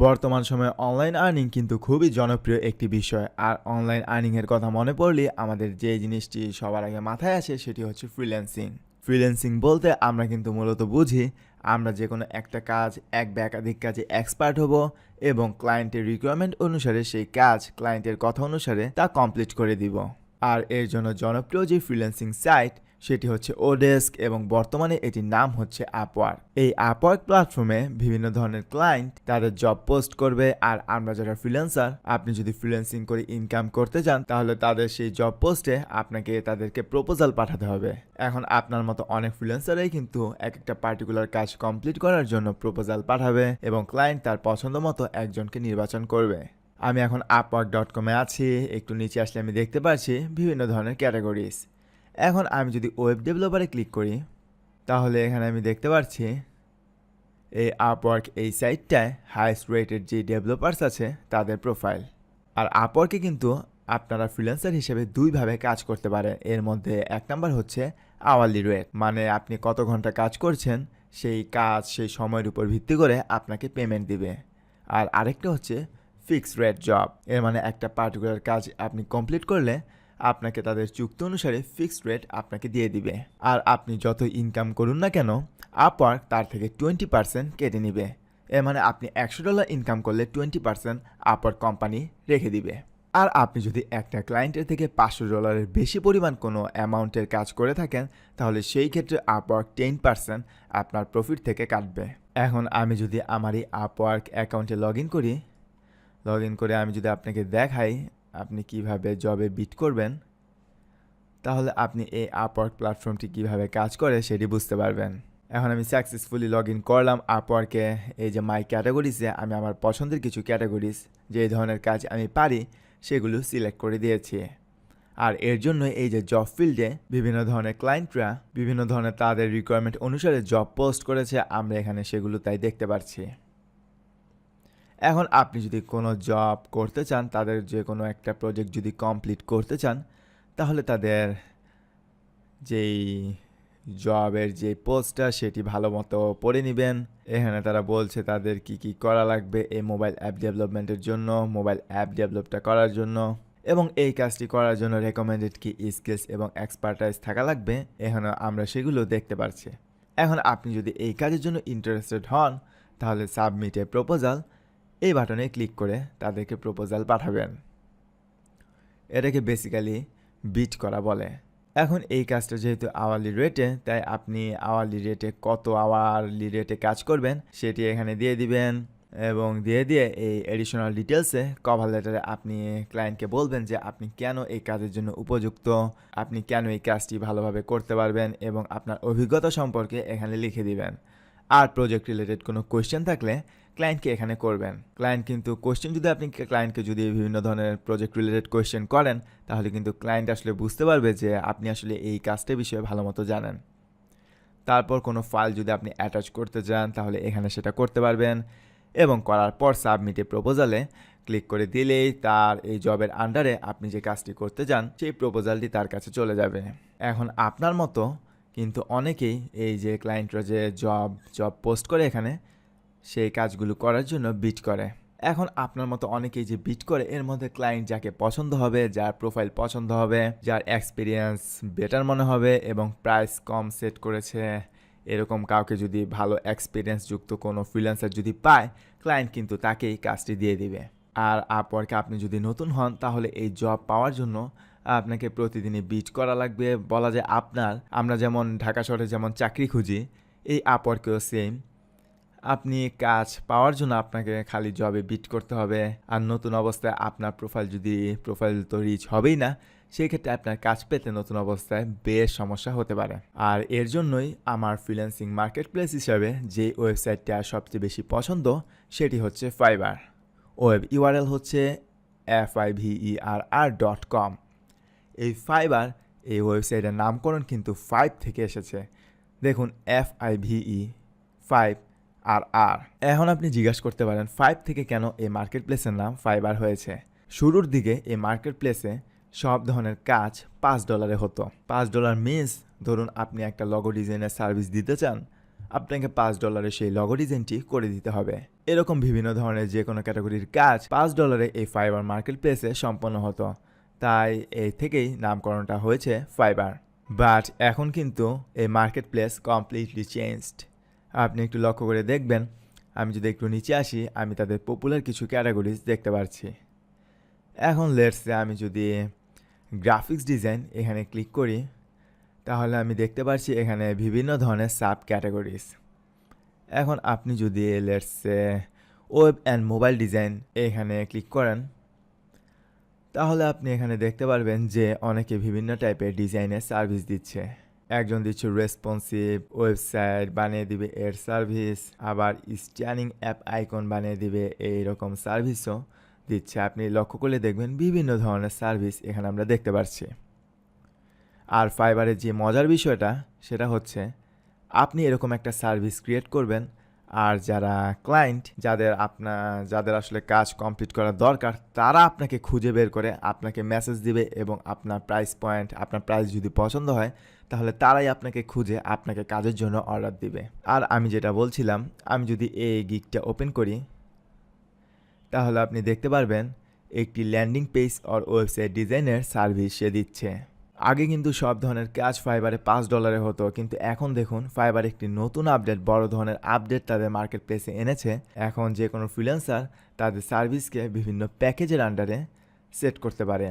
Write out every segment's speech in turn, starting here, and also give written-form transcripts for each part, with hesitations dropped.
বর্তমান সময়ে online earning কিন্তু খুবই জনপ্রিয় একটি বিষয়। আর অনলাইন আর্নিংয়ের কথা মনে পড়লে আমাদের যে জিনিসটি সবার আগে মাথায় আসে সেটি হচ্ছে ফ্রিল্যান্সিং। ফ্রিল্যান্সিং বলতে আমরা কিন্তু মূলত বুঝি আমরা যে কোনো একটা কাজ এক বা একাধিক কাজে এক্সপার্ট হব এবং ক্লায়েন্টের রিকোয়ারমেন্ট অনুসারে সেই কাজ ক্লায়েন্টের কথা অনুসারে তা কমপ্লিট করে দিব। আর এর জন্য জনপ্রিয় যে ফ্রিল্যান্সিং সাইট সেটি হচ্ছে ওডেস্ক এবং বর্তমানে এটির নাম হচ্ছে আপওয়ার্ক। এই আপওয়ার্ক প্ল্যাটফর্মে বিভিন্ন ধরনের ক্লায়েন্ট তাদের জব পোস্ট করবে, আর আমরা যারা ফ্রিল্যান্সার, আপনি যদি ফ্রিল্যান্সিং করে ইনকাম করতে চান তাহলে তাদের সেই জব পোস্টে আপনাকে তাদেরকে প্রপোজাল পাঠাতে হবে। এখন আপনার মতো অনেক ফ্রিল্যান্সারই কিন্তু এক একটা পার্টিকুলার কাজ কমপ্লিট করার জন্য প্রপোজাল পাঠাবে এবং ক্লায়েন্ট তার পছন্দ মতো একজনকে নির্বাচন করবে। আমি এখন upwork.com-এ আছি। একটু নিচে আসলে আমি দেখতে পাচ্ছি বিভিন্ন ধরনের ক্যাটাগরিজ। এখন আমি যদি ওয়েব ডেভেলপারে ক্লিক করি তাহলে এখানে আমি দেখতে পাচ্ছি এই আপওয়ার্ক এই সাইটটায় হাইস্ট রেটেড যে ডেভেলপার্স আছে তাদের প্রোফাইল। আর আপওয়ার্কে কিন্তু আপনারা ফ্রিল্যান্সার হিসেবে দুইভাবে কাজ করতে পারেন। এর মধ্যে এক নাম্বার হচ্ছে আওয়ারলি রেট, মানে আপনি কত ঘন্টা কাজ করছেন সেই কাজ সেই সময়ের উপর ভিত্তি করে আপনাকে পেমেন্ট দিবে। আর আরেকটা হচ্ছে ফিক্সড রেট জব, এর মানে একটা পার্টিকুলার কাজ আপনি কমপ্লিট করলে আপনাকে তাদের চুক্তি অনুসারে ফিক্সড রেট আপনাকে দিয়ে দিবে। আর আপনি যত ইনকাম করুন না কেন আপওয়ার্ক তার থেকে 20% কেটে নিবে। এর মানে আপনি $100 ইনকাম করলে 20% আপওয়ার্ক কোম্পানি রেখে দিবে। আর আপনি যদি একটা ক্লায়েন্টের থেকে $500 বেশি পরিমাণ কোনো অ্যামাউন্টের কাজ করে থাকেন তাহলে সেই ক্ষেত্রে আপওয়ার্ক 10% আপনার প্রফিট থেকে কাটবে। এখন আমি যদি আমার এই আপওয়ার্ক অ্যাকাউন্টে লগ ইন করে আমি যদি আপনাকে দেখাই আপনি কিভাবে জবে বিট করবেন তাহলে আপনি এই আপওয়ার্ক প্ল্যাটফর্মটি কিভাবে কাজ করে সেটি বুঝতে পারবেন। এখন আমি সাকসেসফুলি লগ ইন করলাম আপওয়ার্কে। এই যে মাই ক্যাটাগরিজে আমি আমার পছন্দের কিছু ক্যাটাগরিজ যে ধরনের কাজ আমি পারি সেগুলো সিলেক্ট করে দিয়েছি। আর এর জন্য এই যে জব ফিল্ডে বিভিন্ন ধরনের ক্লায়েন্টরা বিভিন্ন ধরনের তাদের রিকোয়ারমেন্ট অনুসারে জব পোস্ট করেছে, আমরা এখানে সেগুলো তাই দেখতে পাচ্ছি। এখন আপনি যদি কোনো জব করতে চান, তাদের যে কোনো একটা প্রজেক্ট যদি কমপ্লিট করতে চান তাহলে তাদের যেই জবের যে পোস্টটা সেটি ভালো মতো পড়ে নেবেন। এখানে তারা বলছে তাদের কি কি করা লাগবে এই মোবাইল অ্যাপ ডেভেলপমেন্টের জন্য, মোবাইল অ্যাপ ডেভেলপটা করার জন্য, এবং এই কাজটি করার জন্য রেকমেন্ডেড কি স্কিলস এবং এক্সপার্টাইজ থাকা লাগবে। এখানে আমরা সেগুলো দেখতে পাচ্ছি। এখন আপনি যদি এই কাজের জন্য ইন্টারেস্টেড হন তাহলে সাবমিট এ প্রপোজাল এই বাটনে ক্লিক করে তাদেরকে প্রপোজাল পাঠাবেন। এটাকে বেসিক্যালি বিট করা বলে। এখন এই কাজটা যেহেতু আওয়ারলি রেটে, তাই আপনি আওয়ারলি রেটে কত আওয়ারলি রেটে কাজ করবেন সেটি এখানে দিয়ে দিবেন এবং দিয়ে এই এডিশনাল ডিটেলসে কভার লেটারে আপনি ক্লায়েন্টকে বলবেন যে আপনি কেন এই কাজের জন্য উপযুক্ত, আপনি কেন এই কাজটি ভালোভাবে করতে পারবেন এবং আপনার অভিজ্ঞতা সম্পর্কে এখানে লিখে দিবেন। আর প্রজেক্ট রিলেটেড কোনো কোয়েশ্চেন থাকলে ক্লায়েন্টকে এখানে করবেন। ক্লায়েন্ট কিন্তু কোয়েশ্চেন যদি আপনি ক্লায়েন্টকে যদি বিভিন্ন ধরনের প্রজেক্ট রিলেটেড কোয়েশ্চেন করেন তাহলে কিন্তু ক্লায়েন্ট আসলে বুঝতে পারবে যে আপনি আসলে এই কাজটার বিষয়ে ভালো মতো জানেন। তারপর কোনো ফাইল যদি আপনি অ্যাটাচ করতে চান তাহলে এখানে সেটা করতে পারবেন এবং করার পর সাবমিটে প্রপোজালে ক্লিক করে দিলেই তার এই জবের আন্ডারে আপনি যে কাজটি করতে চান সেই প্রপোজালটি তার কাছে চলে যাবে। এখন আপনার মতো কিন্তু অনেকেই এই যে ক্লায়েন্টরা যে জব পোস্ট করে এখানে সেই কাজগুলো করার জন্য বিট করে। এখন আপনার মতো অনেকেই যে বিট করে এর মধ্যে ক্লায়েন্ট যাকে পছন্দ হবে, যার প্রোফাইল পছন্দ হবে, যার এক্সপিরিয়েন্স বেটার মনে হবে এবং প্রাইস কম সেট করেছে এরকম কাউকে যদি ভালো এক্সপিরিয়েন্স যুক্ত কোনো ফ্রিল্যান্সার যদি পায় ক্লায়েন্ট কিন্তু তাকেই কাজটি দিয়ে দিবে। আর আপওয়ার্কে আপনি যদি নতুন হন তাহলে এই জব পাওয়ার জন্য আপনাকে প্রতিদিনই বিট করা লাগবে। বলা যায় আমরা যেমন ঢাকা শহরে যেমন চাকরি খুঁজি, এই আপওয়ার্কেও সেম। আপনি কাজ পাওয়ার জন্য আপনাকে খালি জবে বিট করতে হবে। আর নতুন অবস্থায় আপনার প্রোফাইল তো রিচ হবেই না, সেই ক্ষেত্রে আপনার কাজ পেতে নতুন অবস্থায় বেশ সমস্যা হতে পারে। আর এর জন্যই আমার ফ্রিল্যান্সিং মার্কেট প্লেস হিসাবে যে ওয়েবসাইটটা সবচেয়ে বেশি পছন্দ সেটি হচ্ছে ফাইবার। ওয়েব ইউআরএল হচ্ছে fiverr.com। এই ফাইবার এই ওয়েবসাইটের নামকরণ কিন্তু 5 থেকে এসেছে। দেখুন FIVE আর এখন আপনি জিজ্ঞাসা করতে পারেন 5 থেকে কেন এই মার্কেট প্লেসের নাম ফাইবার হয়েছে। শুরুর দিকে এই মার্কেট প্লেসে সব ধরনের কাজ $5 হতো। $5 মিনস ধরুন আপনি একটা লগো ডিজাইনের সার্ভিস দিতে চান, আপনাকে $5 সেই লগো ডিজাইনটি করে দিতে হবে। এরকম বিভিন্ন ধরনের যে কোনো ক্যাটাগরির কাজ $5 এই ফাইবার মার্কেট প্লেসে সম্পন্ন হতো, তাই এই থেকেই নামকরণটা হয়েছে ফাইবার। বাট এখন কিন্তু এই মার্কেট প্লেস কমপ্লিটলি চেঞ্জড। আপনি একটু লক্ষ্য করে দেখবেন, আমি যদি একটু নিচে আসি আমি তাদের পপুলার কিছু ক্যাটাগরিজ দেখতে পাচ্ছি। এখন লেটসে আমি যদি গ্রাফিক্স ডিজাইন এখানে ক্লিক করি, তাহলে আমি দেখতে পাচ্ছি এখানে বিভিন্ন ধরনের সাব ক্যাটাগরিজ। এখন আপনি যদি let's say web and mobile design এখানে ক্লিক করেন, তাহলে আপনি এখানে দেখতে পারবেন যে অনেকে বিভিন্ন টাইপের ডিজাইনের সার্ভিস দিচ্ছে। একজন দিচ্ছে রেসপন্সিভ ওয়েবসাইট বানিয়ে দিবে এর সার্ভিস, আবার স্ট্যানিং অ্যাপ আইকন বানিয়ে দিবে এইরকম সার্ভিসও দিচ্ছে। আপনি লক্ষ্য করলে দেখবেন বিভিন্ন ধরনের সার্ভিস এখানে আমরা দেখতে পাচ্ছি। আর ফাইবারের যে মজার বিষয়টা সেটা হচ্ছে আপনি এরকম একটা সার্ভিস ক্রিয়েট করবেন, আর যারা ক্লায়েন্ট যাদের আসলে কাজ কমপ্লিট করা দরকার, তারা আপনাকে খুঁজে বের করে আপনাকে মেসেজ দিবে এবং আপনার প্রাইস যদি পছন্দ হয় তাহলে তারাই আপনাকে খুঁজে আপনাকে কাজের জন্য অর্ডার দিবে। আর আমি যেটা বলছিলাম, আমি যদি এই গিগটা ওপেন করি, তাহলে আপনি দেখতে পারবেন একটি ল্যান্ডিং পেজ আর ওয়েবসাইট ডিজাইনের সার্ভিস সে দিচ্ছে। আগে কিন্তু সব ধরনের কাজ ফাইবারে $5 হতো, কিন্তু এখন দেখুন ফাইবার একটি নতুন বড় ধরনের আপডেট তাদের মার্কেট প্লেসে এনেছে। এখন যে কোনো ফ্রিল্যান্সার তাদের সার্ভিসকে বিভিন্ন প্যাকেজের আন্ডারে সেট করতে পারে।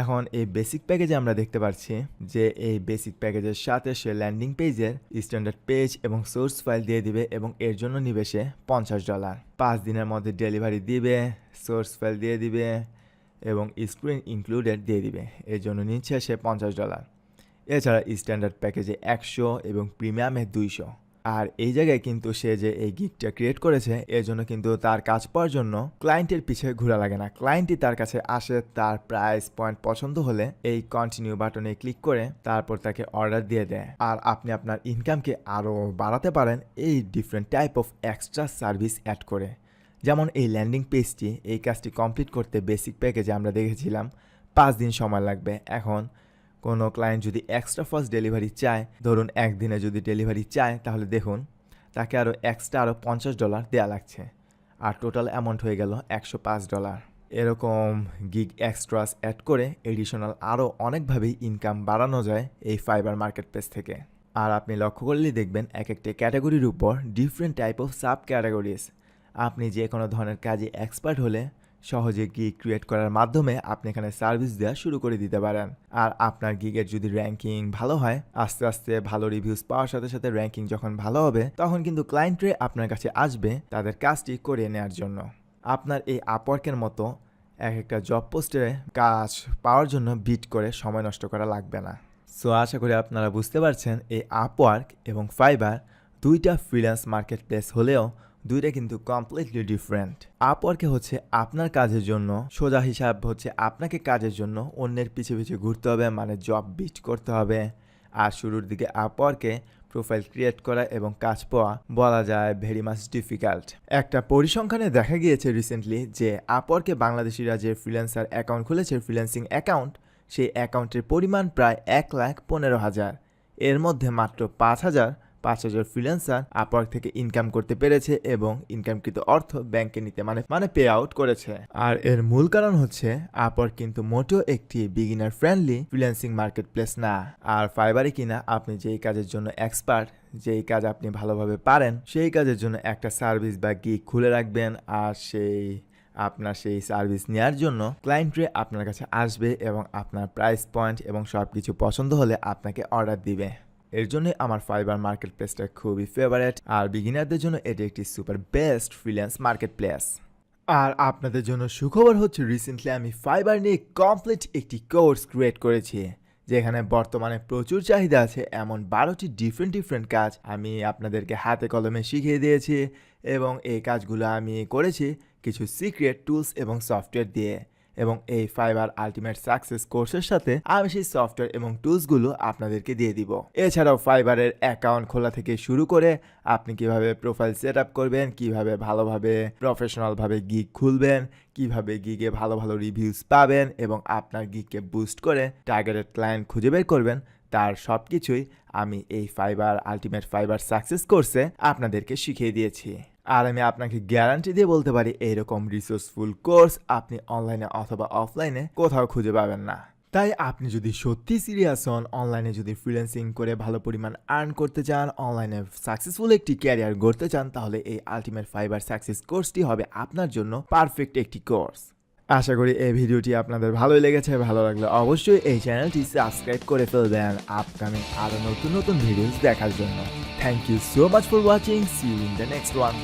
এখন এই বেসিক প্যাকেজে আমরা দেখতে পাচ্ছি যে এই বেসিক প্যাকেজের সাথে সে ল্যান্ডিং পেজের স্ট্যান্ডার্ড পেজ এবং সোর্স ফাইল দিয়ে দিবে এবং এর জন্য নিবে সে $50। 5 দিনের মধ্যে ডেলিভারি দিবে, সোর্স ফাইল দিয়ে দিবে এবং স্ক্রিন ইনক্লুডেড দিয়ে দিবে, এর জন্য নিচ্ছে সে $50। এছাড়া স্ট্যান্ডার্ড প্যাকেজে 100 এবং প্রিমিয়ামে 200। আর এই জায়গায় কিন্তু সে যে এই গিগটা ক্রিয়েট করেছে এর জন্য কিন্তু তার কাজ পাওয়ার জন্য ক্লায়েন্টের পিছে ঘোরা লাগে না। ক্লায়েন্টই তার কাছে আসে, তার প্রাইস পয়েন্ট পছন্দ হলে এই কন্টিনিউ বাটনে ক্লিক করে তারপর তাকে অর্ডার দিয়ে দেয়। আর আপনি আপনার ইনকামকে আরও বাড়াতে পারেন এই different type of extra service add করে। যেমন এই ল্যান্ডিং পেজটি, এই কাজটি কমপ্লিট করতে বেসিক প্যাকেজে আমরা দেখেছিলাম 5 দিন সময় লাগবে। এখন কোনো ক্লায়েন্ট যদি এক্সট্রা ফাস্ট ডেলিভারি চায়, ধরুন একদিনে যদি ডেলিভারি চায়, তাহলে দেখুন তাকে আরও $50 দেওয়া লাগছে, আর টোটাল অ্যামাউন্ট হয়ে গেল $105। এরকম গিগ এক্সট্রাস অ্যাড করে এডিশনাল আরও অনেকভাবেই ইনকাম বাড়ানো যায় এই ফাইবার মার্কেট প্লেস থেকে। আর আপনি লক্ষ্য করলেই দেখবেন এক একটা ক্যাটাগরির উপর different type of sub categories. আপনি যে কোনো ধরনের কাজে এক্সপার্ট হলে সহজে গিগ ক্রিয়েট করার মাধ্যমে আপনি এখানে সার্ভিস দেওয়া শুরু করে দিতে পারেন। আর আপনার গিগের যদি র্যাঙ্কিং ভালো হয়, আস্তে আস্তে ভালো রিভিউজ পাওয়ার সাথে সাথে র্যাঙ্কিং যখন ভালো হবে, তখন কিন্তু ক্লায়েন্টরা আপনার কাছে আসবে তাদের কাজটি করিয়ে নেওয়ার জন্য। আপনার এই আপওয়ার্কের মতো এক একটা জব পোস্টে কাজ পাওয়ার জন্য বিট করে সময় নষ্ট করা লাগবে না। সো আশা করি আপনারা বুঝতে পারছেন এই আপওয়ার্ক এবং ফাইবার দুইটা ফ্রিল্যান্স মার্কেট প্লেস হলেও দুইটা কিন্তু কমপ্লিটলি ডিফারেন্ট। আপওয়ার্কে হচ্ছে আপনার কাজের জন্য, সোজা হিসাব হচ্ছে আপনাকে কাজের জন্য অন্যের পিছে পিছে ঘুরতে হবে, মানে জব বিট করতে হবে। আর শুরুর দিকে আপওয়ার্কে প্রোফাইল ক্রিয়েট করা এবং কাজ পাওয়া বলা যায় ভেরি মাচ ডিফিকাল্ট। একটা পরিসংখ্যানে দেখা গিয়েছে রিসেন্টলি যে আপওয়ার্কে বাংলাদেশিরা যে ফ্রিল্যান্সার অ্যাকাউন্ট খুলেছে, ফ্রিল্যান্সিং অ্যাকাউন্ট, সেই অ্যাকাউন্টের পরিমাণ প্রায় 1,15,000। এর মধ্যে মাত্র 5,000 ফ্রিল্যান্সার আপওয়ার্ক থেকে ইনকাম করতে পেরেছে এবং ইনকামকৃত অর্থ ব্যাংকে নিতে মানে পে আউট করেছে। আর এর মূল কারণ হচ্ছে আপওয়ার্ক কিন্তু মোটেও একটি beginner friendly freelancing market place না। আর ফাইবারে কিনা আপনি যেই কাজের জন্য এক্সপার্ট, যেই কাজ আপনি ভালোভাবে পারেন, সেই কাজের জন্য একটা সার্ভিস বা গিগ খুলে রাখবেন, আর আপনার সেই সার্ভিস নেওয়ার জন্য ক্লায়েন্টরা আপনার কাছে আসবে এবং আপনার প্রাইস পয়েন্ট এবং সব কিছু পছন্দ হলে আপনাকে অর্ডার দিবে। এর জন্য আমার ফাইবার মার্কেট প্লেসটা খুবই ফেভারিট, আর বিগিনারদের জন্য এটি একটি super best freelance market place. আর আপনাদের জন্য সুখবর হচ্ছে রিসেন্টলি আমি ফাইবার নিয়ে কমপ্লিট একটি কোর্স ক্রিয়েট করেছি, যেখানে বর্তমানে প্রচুর চাহিদা আছে এমন 12টি ডিফারেন্ট কাজ আমি আপনাদেরকে হাতে কলমে শিখিয়ে দিয়েছি, এবং এই কাজগুলো আমি করেছি কিছু সিক্রেট টুলস এবং সফটওয়্যার দিয়ে। এবং এই ফাইবার আলটিমেট সাকসেস কোর্সের সাথে আমি সেই সফটওয়্যার এবং টুলসগুলো আপনাদেরকে দিয়ে দিব। এছাড়াও ফাইবারের অ্যাকাউন্ট খোলা থেকে শুরু করে আপনি কিভাবে প্রোফাইল সেট আপ করবেন, কিভাবে ভালোভাবে প্রফেশনালভাবে গিগ খুলবেন, কিভাবে গিগে ভালো রিভিউজ পাবেন এবং আপনার গিগকে বুস্ট করে টার্গেটেড ক্লায়েন্ট খুঁজে বের করবেন, তার সব কিছুই আমি এই ফাইবার আলটিমেট ফাইবার সাকসেস কোর্সে আপনাদেরকে শিখিয়ে দিয়েছি। আর আমি আপনাকে গ্যারান্টি দিয়ে বলতে পারি এইরকম রিসোর্সফুল কোর্স আপনি অনলাইনে অথবা অফলাইনে কোথাও খুঁজে পাবেন না। তাই আপনি যদি সত্যি সিরিয়াস হন, অনলাইনে যদি ফ্রিল্যান্সিং করে ভালো পরিমাণ আর্ন করতে চান, অনলাইনে সাকসেসফুল একটি ক্যারিয়ার গড়তে চান, তাহলে এই আলটিমেট ফাইবার সাকসেস কোর্সটি হবে আপনার জন্য পারফেক্ট একটি কোর্স। আশা করি এই ভিডিওটি আপনাদের ভালোই লেগেছে। ভালো লাগলে অবশ্যই এই চ্যানেলটি সাবস্ক্রাইব করে ফেলবেন আপকামিং আরও নতুন নতুন ভিডিওস দেখার জন্য। Thank you so much for watching. See you in the next one.